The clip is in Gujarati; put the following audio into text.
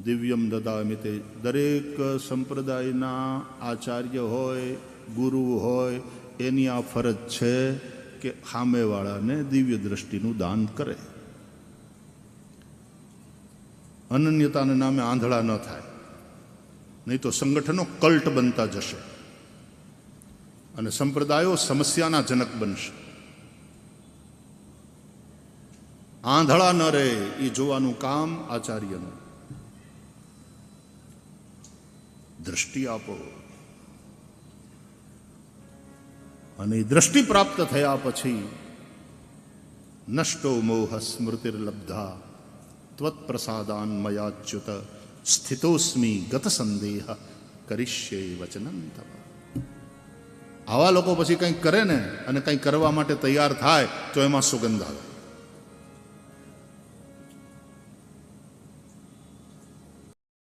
દિવ્યમ દદામિ તે. દરેક સંપ્રદાયના આચાર્ય હોય, ગુરુ હોય, એની આ ફરજ છે કે સામેવાળાને દિવ્ય દ્રષ્ટિનું દાન કરે. અનન્યતાના નામે આંધળા ન થાય, નહીં તો સંગઠનો કલ્ટ બનતા જશે અને સંપ્રદાયો સમસ્યાના જનક બનશે. આંધળા ન રહે એ જોવાનું કામ આચાર્યનું. દ્રષ્ટિ આપો, અને દ્રષ્ટિ પ્રાપ્ત થયા પછી નષ્ટો મોહ સ્મૃતિર્લબ્ધા ત્વત્પ્રસાદાન મયાચ્યુત સ્થિતોસ્મિ ગત સંદેહ કરિષ્યે વચનં તવ. આવા લોકો પછી કંઈક કરે ને અને કંઈક કરવા માટે તૈયાર થાય તો એમાં સુગંધ આવે.